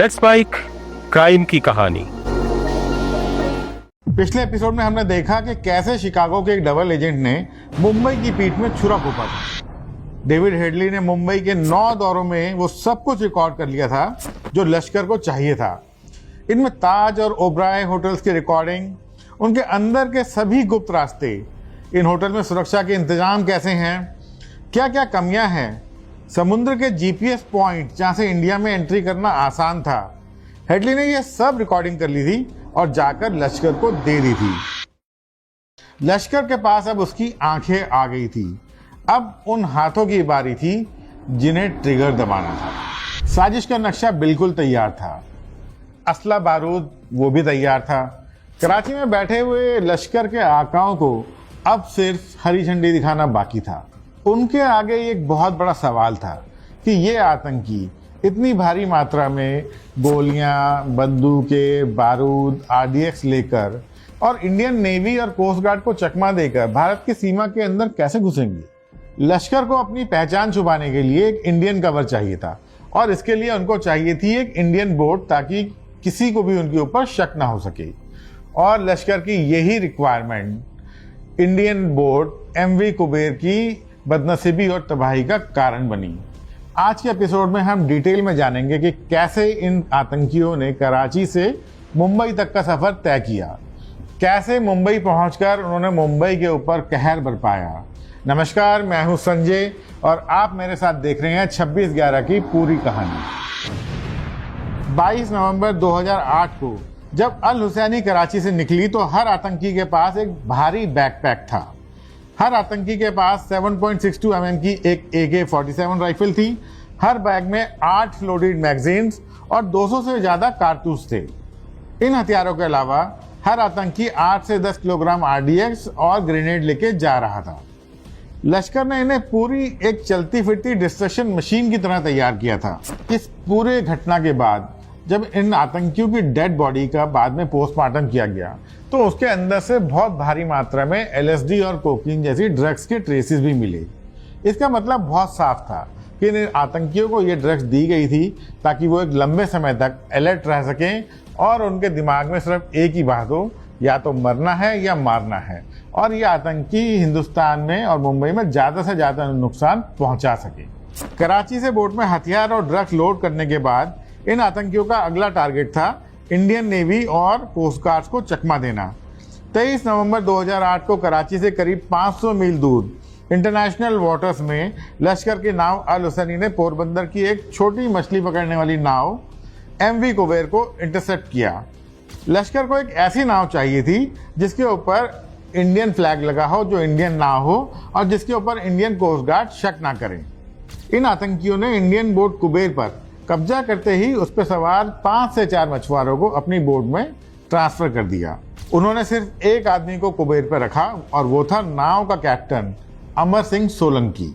Let's spike crime की कहानी। पिछले एपिसोड में हमने देखा कि कैसे शिकागो के एक डबल एजेंट ने मुंबई की पीठ में छुरा घोंपा था। डेविड हेडली ने मुंबई के 9 दौरों में वो सब कुछ रिकॉर्ड कर लिया था जो लश्कर को चाहिए था। इनमें ताज और ओबराय होटल्स की रिकॉर्डिंग, उनके अंदर के सभी गुप्त रास्ते, इन होटल में सुरक्षा के इंतजाम कैसे हैं, क्या क्या कमियां हैं, समुद्र के जीपीएस पॉइंट जहां से इंडिया में एंट्री करना आसान था। हेडली ने यह सब रिकॉर्डिंग कर ली थी और जाकर लश्कर को दे दी थी। लश्कर के पास अब उसकी आंखें आ गई थी। अब उन हाथों की बारी थी जिन्हें ट्रिगर दबाना था। साजिश का नक्शा बिल्कुल तैयार था, असला बारूद वो भी तैयार था। कराची में बैठे हुए लश्कर के आकाओं को अब सिर्फ हरी झंडी दिखाना बाकी था। उनके आगे एक बहुत बड़ा सवाल था कि ये आतंकी इतनी भारी मात्रा में गोलियां, बंदूकें, बारूद, आरडीएक्स लेकर और इंडियन नेवी और कोस्ट गार्ड को चकमा देकर भारत की सीमा के अंदर कैसे घुसेंगे। लश्कर को अपनी पहचान छुपाने के लिए एक इंडियन कवर चाहिए था और इसके लिए उनको चाहिए थी एक इंडियन बोट, ताकि किसी को भी उनके ऊपर शक ना हो सके। और लश्कर की यही requirement Indian boat MV Kuber की बदनसीबी और तबाही का कारण बनी। आज के एपिसोड में हम डिटेल में जानेंगे कि कैसे इन आतंकियों ने कराची से मुंबई तक का सफर तय किया, कैसे मुंबई पहुंचकर उन्होंने मुंबई के ऊपर कहर बरपाया। नमस्कार, मैं हूं संजय और आप मेरे साथ देख रहे हैं 26/11 की पूरी कहानी। 22 नवंबर 2008 को जब अल हुसैनी कराची से निकली तो हर आतंकी के पास एक भारी बैकपैक था। हर आतंकी के पास 7.62 mm की एक AK-47 राइफल थी। हर बैग में 8 लोडेड मैगजीन्स और 200 से ज्यादा कारतूस थे। इन हथियारों के अलावा हर आतंकी 8 से 10 किलोग्राम आरडीएक्स और ग्रेनेड लेके जा रहा था। लश्कर ने इन्हें पूरी एक चलती फिरती डिस्ट्रक्शन मशीन की तरह तैयार किया था। इस पूरे घटना के बाद जब इन आतंकियों की डेड बॉडी का बाद में पोस्टमार्टम किया गया तो उसके अंदर से बहुत भारी मात्रा में एलएसडी और कोकीन जैसी ड्रग्स के ट्रेसेस भी मिले। इसका मतलब बहुत साफ था कि इन आतंकियों को ये ड्रग्स दी गई थी ताकि वो एक लंबे समय तक अलर्ट रह सकें और उनके दिमाग में सिर्फ एक ही बात हो, या तो मरना है या मारना है, और ये आतंकी हिंदुस्तान में और मुंबई में ज़्यादा से ज़्यादा नुकसान पहुँचा सके। कराची से बोट में हथियार और ड्रग्स लोड करने के बाद इन आतंकियों का अगला टारगेट था इंडियन नेवी और कोस्ट गार्ड को चकमा देना। 23 नवंबर 2008 को कराची से करीब 500 मील दूर इंटरनेशनल वाटर्स में लश्कर की नाव अल हुसैनी ने पोरबंदर की एक छोटी मछली पकड़ने वाली नाव एमवी कुबेर को इंटरसेप्ट किया। लश्कर को एक ऐसी नाव चाहिए थी जिसके ऊपर इंडियन फ्लैग लगा हो, जो इंडियन ना हो और जिसके ऊपर इंडियन कोस्ट गार्ड शक ना करें। इन आतंकियों ने इंडियन बोट कुबेर पर कब्जा करते ही उस पर सवार 5 से 4 मछुआरों को अपनी बोट में ट्रांसफर कर दिया। उन्होंने सिर्फ एक आदमी को कुबेर पर रखा और वो था नाव का कैप्टन अमर सिंह सोलंकी।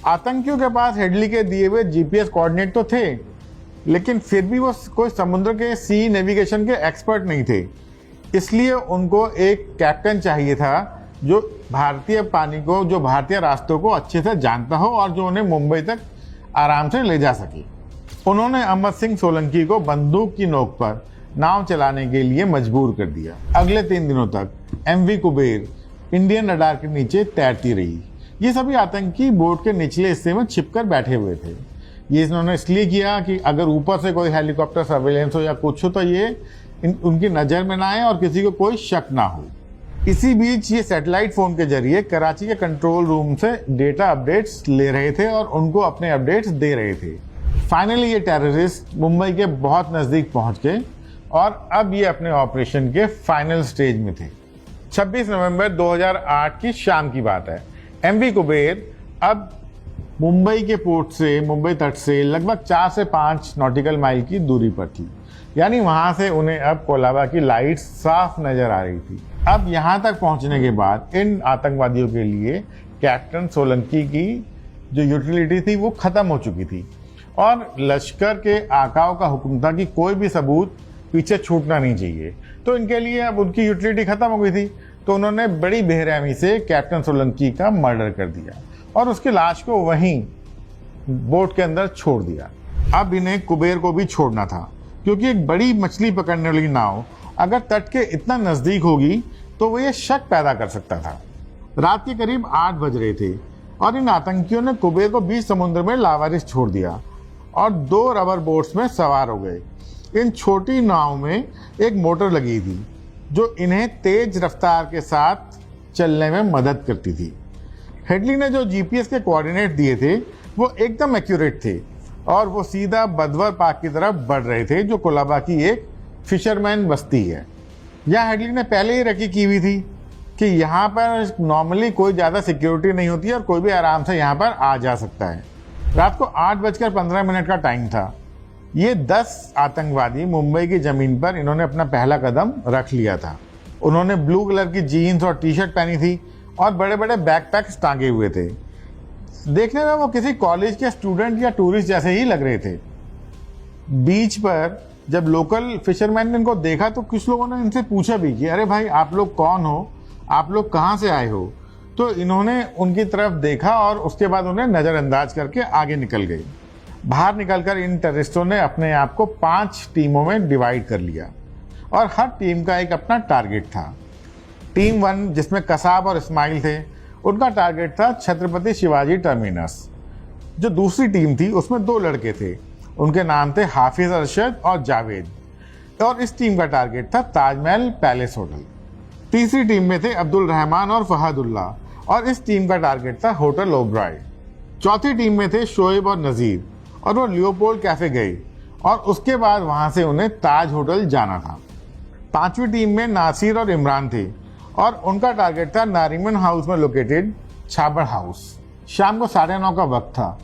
आतंकियों के पास हेडली के दिए हुए जीपीएस कोऑर्डिनेट तो थे, लेकिन फिर भी वो कोई समुद्र के सी नेविगेशन के एक्सपर्ट नहीं थे। इसलिए उनको एक कैप्टन चाहिए था जो भारतीय पानी को, जो भारतीय रास्तों को अच्छे से जानता हो और जो उन्हें मुंबई तक आराम से ले जा सके। उन्होंने अमर सिंह सोलंकी को बंदूक की नोक पर नाव चलाने के लिए मजबूर कर दिया। अगले 3 दिनों तक एमवी कुबेर इंडियन रडार के नीचे तैरती रही। ये सभी आतंकी बोट के निचले हिस्से में छिपकर बैठे हुए थे। ये इन्होंने इसलिए किया कि अगर ऊपर से कोई हेलीकॉप्टर सर्वेलेंस हो या कुछ हो तो ये उनकी नज़र में ना आए और किसी को कोई शक ना हो। इसी बीच ये सैटेलाइट फ़ोन के जरिए कराची के कंट्रोल रूम से डेटा अपडेट्स ले रहे थे और उनको अपने अपडेट्स दे रहे थे। फाइनली ये टेररिस्ट मुंबई के बहुत नज़दीक पहुंच गए और अब ये अपने ऑपरेशन के फाइनल स्टेज में थे। 26 नवंबर 2008 की शाम की बात है। एमवी कुबेर अब मुंबई के पोर्ट से, मुंबई तट से लगभग 4 से 5 नॉटिकल माइल की दूरी पर थी। यानी वहां से उन्हें अब कोलाबा की लाइट साफ नजर आ रही थी। अब यहां तक पहुंचने के बाद इन आतंकवादियों के लिए कैप्टन सोलंकी की जो यूटिलिटी थी वो खत्म हो चुकी थी और लश्कर के आकाओं का हुक्म था कि कोई भी सबूत पीछे छूटना नहीं चाहिए। तो इनके लिए अब उनकी यूटिलिटी खत्म हो गई थी, तो उन्होंने बड़ी बेरहमी से कैप्टन सोलंकी का मर्डर कर दिया और उसकी लाश को वहीं बोट के अंदर छोड़ दिया। अब इन्हें कुबेर को भी छोड़ना था, क्योंकि एक बड़ी मछली पकड़ने वाली नाव अगर तट के इतना नज़दीक होगी तो वो ये शक पैदा कर सकता था। रात के करीब 8 बज रहे थे और इन आतंकियों ने कुबेर को बीच समुद्र में लावारिस छोड़ दिया और 2 रबर बोट्स में सवार हो गए। इन छोटी नाव में एक मोटर लगी थी जो इन्हें तेज रफ्तार के साथ चलने में मदद करती थी। हेडली ने जो जीपीएस के कोऑर्डिनेट दिए थे वो एकदम एक्यूरेट थे और वो सीधा बदवर पार्क की तरफ बढ़ रहे थे, जो कोलाबा की एक फिशरमैन बस्ती है। यहाँ हेडली ने पहले ही रखी की हुई थी कि यहाँ पर नॉर्मली कोई ज़्यादा सिक्योरिटी नहीं होती है और कोई भी आराम से यहाँ पर आ जा सकता है। रात को 8:15 का टाइम था। ये 10 आतंकवादी मुंबई की ज़मीन पर इन्होंने अपना पहला कदम रख लिया था। उन्होंने ब्लू कलर की जीन्स और टी शर्ट पहनी थी और बड़े बड़े बैकपैक्स टांगे हुए थे। देखने में वो किसी कॉलेज के स्टूडेंट या टूरिस्ट जैसे ही लग रहे थे। बीच पर जब लोकल फिशरमैन ने इनको देखा तो कुछ लोगों ने इनसे पूछा भी कि अरे भाई, आप लोग कौन हो, आप लोग कहाँ से आए हो? तो इन्होंने उनकी तरफ देखा और उसके बाद उन्हें नज़रअंदाज करके आगे निकल गए। बाहर निकलकर इन टेररिस्टों ने अपने आप को 5 टीमों में डिवाइड कर लिया और हर टीम का एक अपना टारगेट था। टीम 1, जिसमें कसाब और इस्माइल थे, उनका टारगेट था छत्रपति शिवाजी टर्मिनस। जो दूसरी टीम थी उसमें 2 लड़के थे, उनके नाम थे हाफिज अरशद और जावेद, और इस टीम का टारगेट था ताजमहल पैलेस होटल। तीसरी टीम में थे अब्दुल रहमान और फहदुल्ला और इस टीम का टारगेट था होटल ओबराय। चौथी टीम में थे शोएब और नज़ीर और वो लियोपोल्ड कैफे गए और उसके बाद वहां से उन्हें ताज होटल जाना था। पांचवी टीम में नासिर और इमरान थे और उनका टारगेट था नारिमन हाउस में लोकेटेड छाबड़ हाउस। शाम को 9:30 का वक्त था।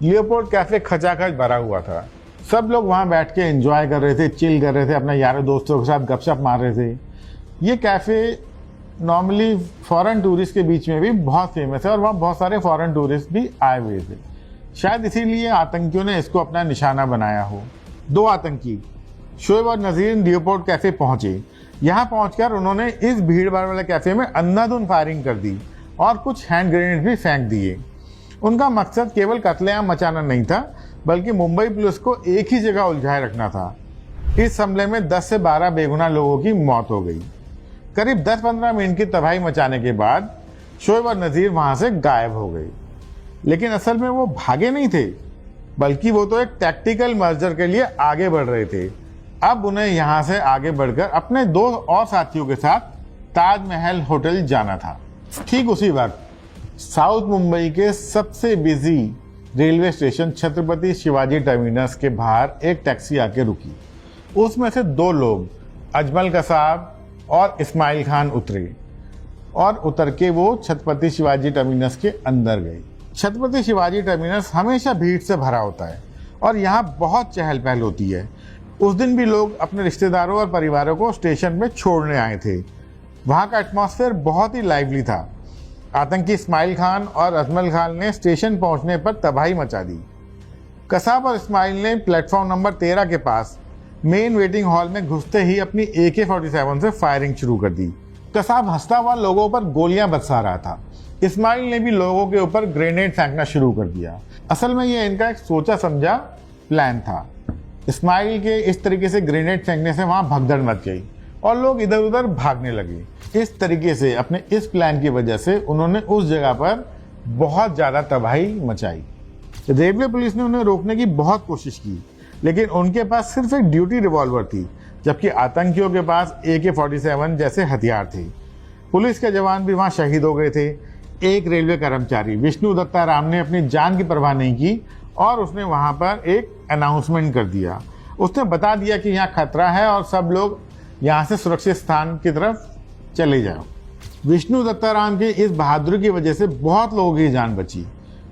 लियोपोल्ड कैफे खचाखच भरा हुआ था। सब लोग वहां बैठ के एंजॉय कर रहे थे, चिल कर रहे थे, अपने यारों दोस्तों के साथ गपशप मार रहे थे। ये कैफे नॉर्मली फॉरेन टूरिस्ट के बीच में भी बहुत फेमस है और वहाँ बहुत सारे फॉरेन टूरिस्ट भी आए हुए थे। शायद इसीलिए आतंकियों ने इसको अपना निशाना बनाया हो। 2 आतंकी शोएब और नज़ीर लियोपोल्ड कैफे पहुंचे। यहाँ पहुंचकर उन्होंने इस भीड़ भाड़ वाले कैफे में अंधाधुंध फायरिंग कर दी और कुछ हैंड ग्रेनेड भी फेंक दिए। उनका मकसद केवल कत्लेआम मचाना नहीं था, बल्कि मुंबई पुलिस को एक ही जगह उलझाए रखना था। इस हमले में 10 से 12 बेगुनाह लोगों की मौत हो गई। करीब 10-15 मिनट की तबाही मचाने के बाद शोएब और नज़ीर वहां से गायब हो गए। लेकिन असल में वो भागे नहीं थे, बल्कि वो तो एक टैक्टिकल मर्जर के लिए आगे बढ़ रहे थे। अब उन्हें यहां से आगे बढ़कर अपने 2 और साथियों के साथ ताजमहल होटल जाना था। ठीक उसी वक्त साउथ मुंबई के सबसे busy railway station Chhatrapati Shivaji terminus के बाहर एक टैक्सी आके रुकी। उसमें से 2 लोग अजमल कसाब और इस्माइल खान उतरे और उतर के वो छत्रपति शिवाजी टर्मिनस के अंदर गए। छत्रपति शिवाजी टर्मिनस हमेशा भीड़ से भरा होता है और यहाँ बहुत चहल पहल होती है। उस दिन भी लोग अपने रिश्तेदारों और परिवारों को स्टेशन में छोड़ने आए थे। वहाँ का एटमॉस्फेयर बहुत ही लाइवली था। आतंकी इस्माइल खान और अजमल खान ने स्टेशन पहुँचने पर तबाही मचा दी। कसाब और इस्माइल ने प्लेटफॉर्म नंबर 13 के पास मेन वेटिंग हॉल में घुसते ही अपनी AK-47 से फायरिंग शुरू कर दी। कसाब हंसता हुआ लोगों पर गोलियां बरसा रहा था। इस्माइल ने भी लोगों के ऊपर ग्रेनेड फेंकना शुरू कर दिया। असल में ये इनका एक सोचा समझा प्लान था। इस्माइल के इस तरीके से ग्रेनेड फेंकने से वहां भगदड़ मच गई और लोग इधर उधर भागने लगे। इस तरीके से अपने इस प्लान की वजह से उन्होंने उस जगह पर बहुत ज़्यादा तबाही मचाई। रेलवे पुलिस ने उन्हें रोकने की बहुत कोशिश की, लेकिन उनके पास सिर्फ एक ड्यूटी रिवॉल्वर थी, जबकि आतंकियों के पास AK-47 जैसे हथियार थे। पुलिस के जवान भी वहां शहीद हो गए थे। एक रेलवे कर्मचारी विष्णु दत्ता राम ने अपनी जान की परवाह नहीं की और उसने वहां पर एक अनाउंसमेंट कर दिया। उसने बता दिया कि यहाँ खतरा है और सब लोग यहाँ से सुरक्षित स्थान की तरफ चले जाओ। विष्णु दत्ता राम की इस बहादुरी की वजह से बहुत लोगों की जान बची,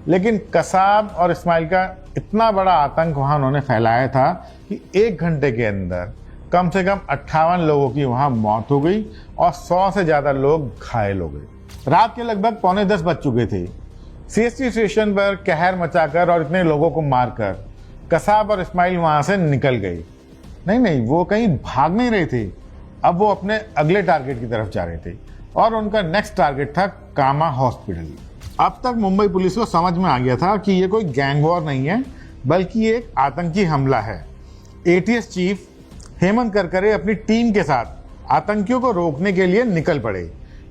लेकिन कसाब और इस्माइल का इतना बड़ा आतंक वहां उन्होंने फैलाया था कि 1 घंटे के अंदर कम से कम 58 लोगों की वहां मौत हो गई और 100 से ज़्यादा लोग घायल हो गए। रात के लगभग 9:45 बज चुके थे। CST स्टेशन पर कहर मचाकर और इतने लोगों को मारकर कसाब और इस्माइल वहां से निकल गए। नहीं, वो कहीं भाग नहीं रहे थे। अब वो अपने अगले टारगेट की तरफ जा रहे थे और उनका नेक्स्ट टारगेट था कामा हॉस्पिटल। अब तक मुंबई पुलिस को समझ में आ गया था कि ये कोई गैंग वॉर नहीं है, बल्कि एक आतंकी हमला है। ATS चीफ हेमंत करकरे अपनी टीम के साथ आतंकियों को रोकने के लिए निकल पड़े,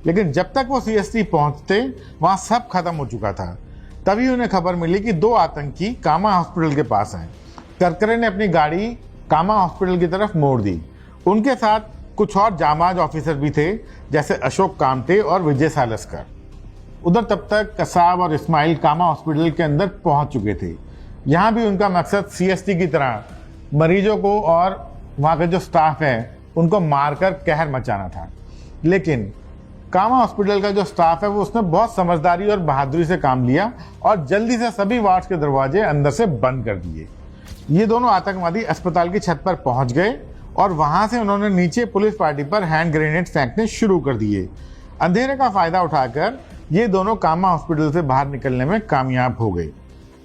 लेकिन जब तक वो सीएसटी पहुंचते वहां सब खत्म हो चुका था। तभी उन्हें खबर मिली कि 2 आतंकी कामा हॉस्पिटल के पास हैं। करकरे ने अपनी गाड़ी कामा हॉस्पिटल की तरफ मोड़ दी। उनके साथ कुछ और जामाज ऑफिसर भी थे, जैसे अशोक कामटे और विजय सालस्कर। उधर तब तक कसाब और इस्माइल कामा हॉस्पिटल के अंदर पहुंच चुके थे। यहाँ भी उनका मकसद सीएसटी की तरह मरीजों को और वहाँ का जो स्टाफ है उनको मारकर कहर मचाना था। लेकिन कामा हॉस्पिटल का जो स्टाफ है वो उसने बहुत समझदारी और बहादुरी से काम लिया और जल्दी से सभी वार्ड्स के दरवाजे अंदर से बंद कर दिए। ये दोनों आतंकवादी अस्पताल की छत पर पहुंच गए और वहां से उन्होंने नीचे पुलिस पार्टी पर हैंड ग्रेनेड फेंकने शुरू कर दिए। अंधेरे का फायदा उठाकर ये दोनों कामा हॉस्पिटल से बाहर निकलने में कामयाब हो गए।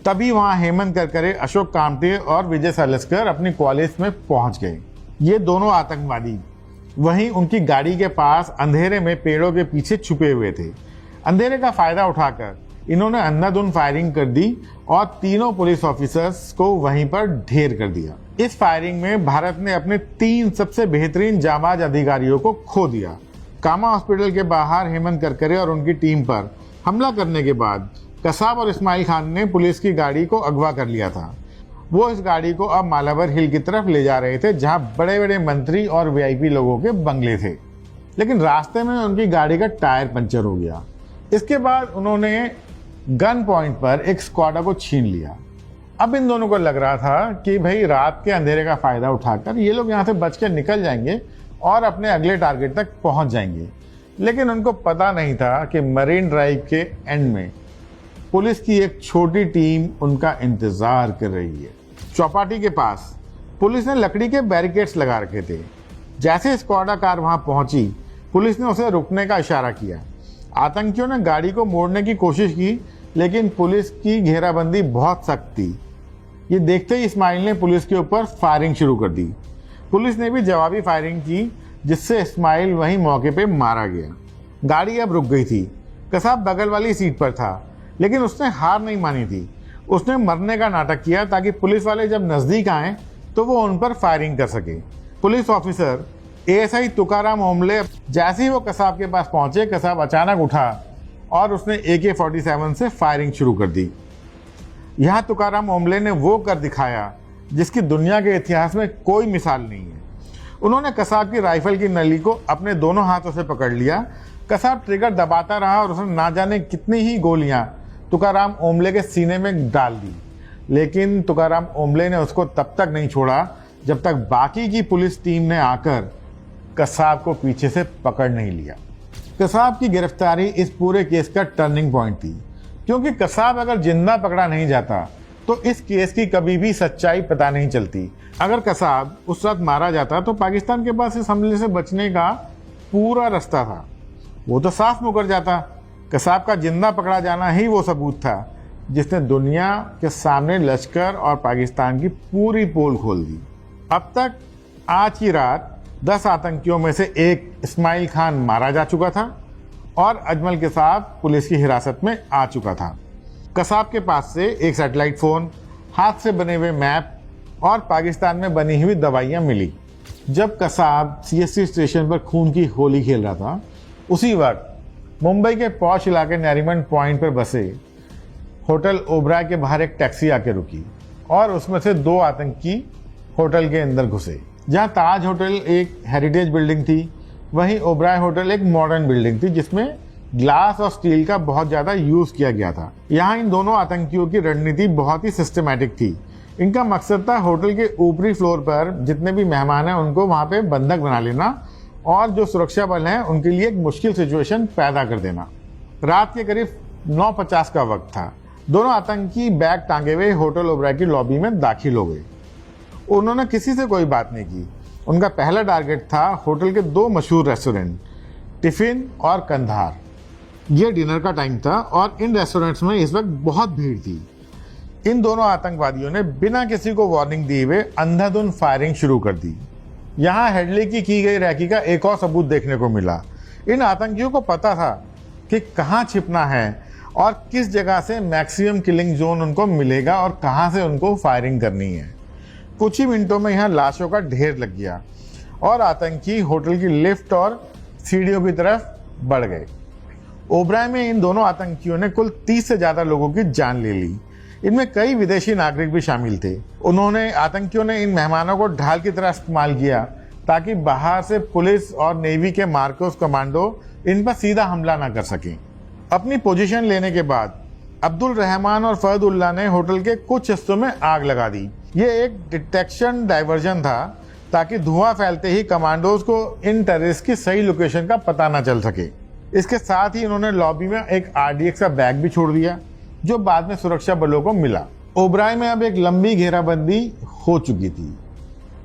तभी वहां हेमंत करकरे, अशोक कामटे और विजय सालस्कर अपनी कॉलेज में पहुंच गए। ये दोनों आतंकवादी वहीं उनकी गाड़ी के पास अंधेरे में पेड़ों के पीछे छुपे हुए थे। अंधेरे का फायदा उठाकर इन्होंने अंधाधुंध फायरिंग कर दी और तीनों पुलिस ऑफिसर्स को वहीं पर ढेर कर दिया। इस फायरिंग में भारत ने अपने 3 सबसे बेहतरीन जाबाज अधिकारियों को खो दिया। कामा हॉस्पिटल के बाहर हेमंत करकरे और उनकी टीम पर हमला करने के बाद कसाब और इस्माइल खान ने पुलिस की गाड़ी को अगवा कर लिया था। वो इस गाड़ी को अब मालावर हिल की तरफ ले जा रहे थे, जहां बड़े बड़े मंत्री और वीआईपी लोगों के बंगले थे। लेकिन रास्ते में उनकी गाड़ी का टायर पंचर हो गया। इसके बाद उन्होंने गन पॉइंट पर एक स्क्वाडा को छीन लिया। अब इन दोनों को लग रहा था कि भाई रात के अंधेरे का फायदा उठाकर ये लोग यहाँ से बच के निकल जाएंगे और अपने अगले टारगेट तक पहुंच जाएंगे। लेकिन उनको पता नहीं था कि मरीन ड्राइव के एंड में पुलिस की एक छोटी टीम उनका इंतजार कर रही है। चौपाटी के पास पुलिस ने लकड़ी के बैरिकेड्स लगा रखे थे। जैसे स्क्वाडा कार वहां पहुंची, पुलिस ने उसे रुकने का इशारा किया। आतंकियों ने गाड़ी को मोड़ने की कोशिश की, लेकिन पुलिस की घेराबंदी बहुत सख्त थी। ये देखते ही इस्माइल ने पुलिस के ऊपर फायरिंग शुरू कर दी। पुलिस ने भी जवाबी फायरिंग की, जिससे इस्माइल वहीं मौके पे मारा गया। गाड़ी अब रुक गई थी। कसाब बगल वाली सीट पर था, लेकिन उसने हार नहीं मानी थी। उसने मरने का नाटक किया ताकि पुलिस वाले जब नजदीक आए तो वो उन पर फायरिंग कर सके। पुलिस ऑफिसर एएसआई तुकाराम ओमले जैसे ही वो कसाब के पास पहुंचे, कसाब अचानक उठा और उसने AK-47 से फायरिंग शुरू कर दी। यहाँ तुकाराम ओमले ने वो कर दिखाया जिसकी दुनिया के इतिहास में कोई मिसाल नहीं है। उन्होंने कसाब की राइफल की नली को अपने दोनों हाथों से पकड़ लिया। कसाब ट्रिगर दबाता रहा और उसने ना जाने कितनी ही गोलियां तुकाराम ओमले के सीने में डाल दी, लेकिन तुकाराम ओमले ने उसको तब तक नहीं छोड़ा जब तक बाकी की पुलिस टीम ने आकर कसाब को पीछे से पकड़ नहीं लिया। कसाब की गिरफ्तारी इस पूरे केस का टर्निंग पॉइंट थी, क्योंकि कसाब अगर जिंदा पकड़ा नहीं जाता तो इस केस की कभी भी सच्चाई पता नहीं चलती। अगर कसाब उस वक्त मारा जाता तो पाकिस्तान के पास इस हमले से बचने का पूरा रास्ता था, वो तो साफ मुकर जाता। कसाब का जिंदा पकड़ा जाना ही वो सबूत था जिसने दुनिया के सामने लश्कर और पाकिस्तान की पूरी पोल खोल दी। अब तक आज की रात 10 आतंकियों में से एक इस्माइल खान मारा जा चुका था और अजमल के साथ पुलिस की हिरासत में आ चुका था। कसाब के पास से एक सैटेलाइट फ़ोन, हाथ से बने हुए मैप और पाकिस्तान में बनी हुई दवाइयाँ मिली। जब कसाब CST स्टेशन पर खून की होली खेल रहा था, उसी वक्त मुंबई के पॉश इलाके नरीमन पॉइंट पर बसे होटल ओबराय के बाहर एक टैक्सी आके रुकी और उसमें से 2 आतंकी होटल के अंदर घुसे। जहां ताज होटल एक हेरिटेज बिल्डिंग थी, वहीं ओबराय होटल एक मॉडर्न बिल्डिंग थी जिसमें ग्लास और स्टील का बहुत ज़्यादा यूज़ किया गया था। यहाँ इन दोनों आतंकियों की रणनीति बहुत ही सिस्टमैटिक थी। इनका मकसद था होटल के ऊपरी फ्लोर पर जितने भी मेहमान हैं उनको वहाँ पे बंधक बना लेना और जो सुरक्षा बल हैं उनके लिए एक मुश्किल सिचुएशन पैदा कर देना। रात के करीब 9:50 का वक्त था। दोनों आतंकी बैग टांगे हुए होटल ओबराय की लॉबी में दाखिल हो गए। उन्होंने किसी से कोई बात नहीं की। उनका पहला टारगेट था होटल के 2 मशहूर रेस्टोरेंट, टिफिन और कंधार। ये डिनर का टाइम था और इन रेस्टोरेंट्स में इस वक्त बहुत भीड़ थी। इन दोनों आतंकवादियों ने बिना किसी को वार्निंग दिए हुए अंधाधुंध फायरिंग शुरू कर दी। यहाँ हेडली की गई रैकी का एक और सबूत देखने को मिला। इन आतंकियों को पता था कि कहाँ छिपना है और किस जगह से मैक्सिमम किलिंग जोन उनको मिलेगा और कहाँ से उनको फायरिंग करनी है। कुछ ही मिनटों में यहाँ लाशों का ढेर लग गया और आतंकी होटल की लिफ्ट और सीढ़ियों की तरफ बढ़ गए। ओबराय में इन दोनों आतंकियों ने कुल 30 से ज्यादा लोगों की जान ले ली। इनमें कई विदेशी नागरिक भी शामिल थे। आतंकियों ने इन मेहमानों को ढाल की तरह इस्तेमाल किया ताकि बाहर से पुलिस और नेवी के मार्कोस कमांडो इन पर सीधा हमला न कर सकें। अपनी पोजीशन लेने के बाद अब्दुल रहमान और फहदुल्लाह ने होटल के कुछ हिस्सों में आग लगा दी। ये एक डिटेक्शन डाइवर्जन था ताकि धुआं फैलते ही कमांडोज को इन टेररिस्ट की सही लोकेशन का पता न चल सके। इसके साथ ही उन्होंने लॉबी में एक RDX का बैग भी छोड़ दिया जो बाद में सुरक्षा बलों को मिला। ओबराय में अब एक लंबी घेराबंदी हो चुकी थी।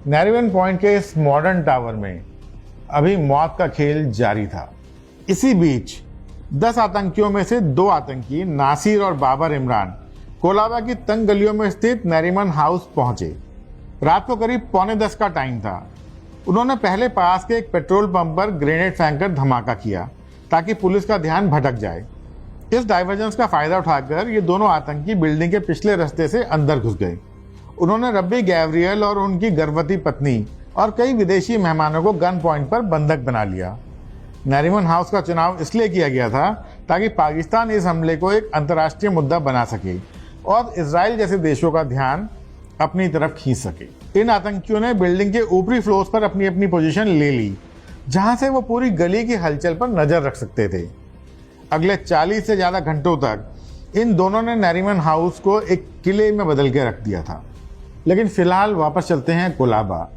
नैरिमन पॉइंट के इस मॉडर्न टावर में अभी मौत का खेल जारी था। इसी बीच 10 आतंकियों में से 2 आतंकी नासिर और बाबर इमरान कोलाबा की तंग गलियों में स्थित नैरिमन हाउस पहुंचे। रात को करीब 9:45 का टाइम था। उन्होंने पहले पास के एक पेट्रोल पंप पर ग्रेनेड फेंककर धमाका किया ताकि पुलिस का ध्यान भटक जाए। इस डाइवर्जेंस का फायदा उठाकर ये दोनों आतंकी बिल्डिंग के पिछले रास्ते से अंदर घुस गए। उन्होंने रब्बी गैब्रियल और उनकी गर्भवती पत्नी और कई विदेशी मेहमानों को गन पॉइंट पर बंधक बना लिया। नैरिमन हाउस का चुनाव इसलिए किया गया था ताकि पाकिस्तान इस हमले को एक अंतर्राष्ट्रीय मुद्दा बना सके और इजराइल जैसे देशों का ध्यान अपनी तरफ खींच सके। इन आतंकियों ने बिल्डिंग के ऊपरी फ्लोर्स पर अपनी अपनी पोजीशन ले ली जहां से वो पूरी गली की हलचल पर नजर रख सकते थे। अगले 40 से ज्यादा घंटों तक इन दोनों ने नैरिमन हाउस को एक किले में बदल के रख दिया था। लेकिन फिलहाल वापस चलते हैं कोलाबा,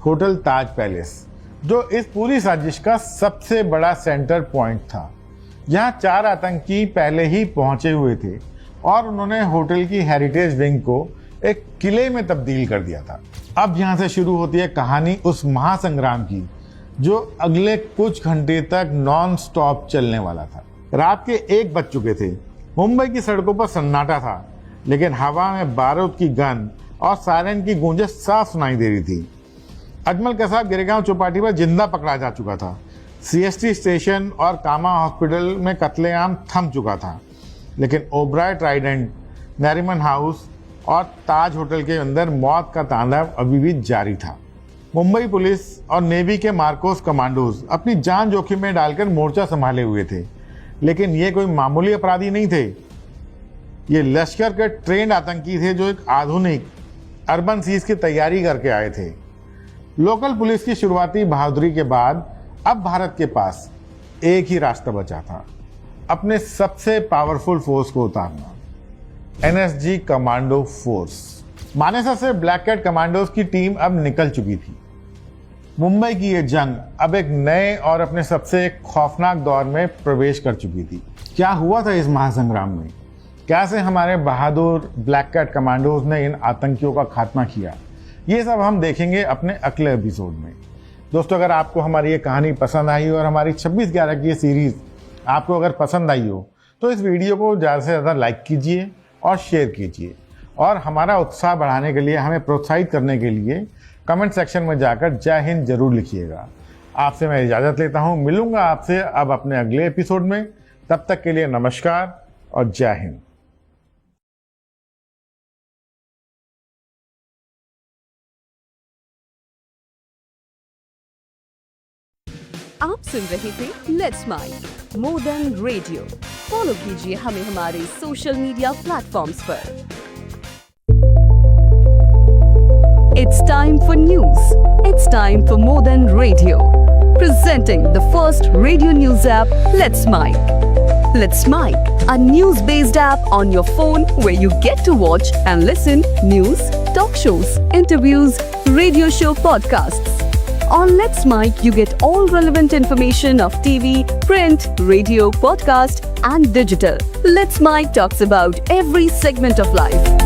होटल ताज पैलेस, जो इस पूरी साजिश का सबसे बड़ा सेंटर पॉइंट था। यहाँ 4 आतंकी पहले ही पहुंचे हुए थे और उन्होंने होटल की हेरिटेज विंग को एक किले में तब्दील कर दिया था। अब यहाँ से शुरू होती है कहानी उस महासंग्राम की जो अगले कुछ घंटे तक नॉन स्टॉप चलने वाला था। रात के 1 बज चुके थे। मुंबई की सड़कों पर सन्नाटा था, लेकिन हवा में बारूद की गंध और सायरन की गूंजें साफ सुनाई दे रही थी। अजमल कसाब गिरेगांव चौपाटी पर जिंदा पकड़ा जा चुका था। CST स्टेशन और कामा हॉस्पिटल में कत्लेआम थम चुका था, लेकिन ओबराय ट्राइडेंट, नैरिमन हाउस और ताज होटल के अंदर मौत का तांडव अभी भी जारी था। मुंबई पुलिस और नेवी के मार्कोस कमांडोज अपनी जान जोखिम में डालकर मोर्चा संभाले हुए थे, लेकिन ये कोई मामूली अपराधी नहीं थे। ये लश्कर के ट्रेंड आतंकी थे जो एक आधुनिक अर्बन सीज की तैयारी करके आए थे। लोकल पुलिस की शुरुआती बहादुरी के बाद अब भारत के पास एक ही रास्ता बचा था, अपने सबसे पावरफुल फोर्स को उतारना, NSG कमांडो फोर्स। मानेसर से ब्लैक कैट कमांडोज की टीम अब निकल चुकी थी। मुंबई की ये जंग अब एक नए और अपने सबसे खौफनाक दौर में प्रवेश कर चुकी थी। क्या हुआ था इस महासंग्राम में? कैसे हमारे बहादुर ब्लैक कैट कमांडोज ने इन आतंकियों का खात्मा किया? ये सब हम देखेंगे अपने अगले एपिसोड में। दोस्तों, अगर आपको हमारी ये कहानी पसंद आई और हमारी 26/11 की ये सीरीज आपको अगर पसंद आई हो तो इस वीडियो को ज़्यादा से ज़्यादा लाइक कीजिए और शेयर कीजिए, और हमारा उत्साह बढ़ाने के लिए, हमें प्रोत्साहित करने के लिए कमेंट सेक्शन में जाकर जय हिंद जरूर लिखिएगा। आपसे मैं इजाज़त लेता हूँ। मिलूंगा आपसे अब अपने अगले एपिसोड में। तब तक के लिए नमस्कार और जय हिंद। आप सुन रहे थे let's make more than radio. Follow कीजिए हमें हमारे सोशल मीडिया प्लेटफॉर्म्स पर। It's time for news. It's time for more than radio. Presenting the first radio news app, Let's Mic. Let's Mic, a news-based app on your phone where you get to watch and listen news, talk shows, interviews, radio show podcasts. On Let's Mic, you get all relevant information of TV, print, radio, podcast, and digital. Let's Mic talks about every segment of life.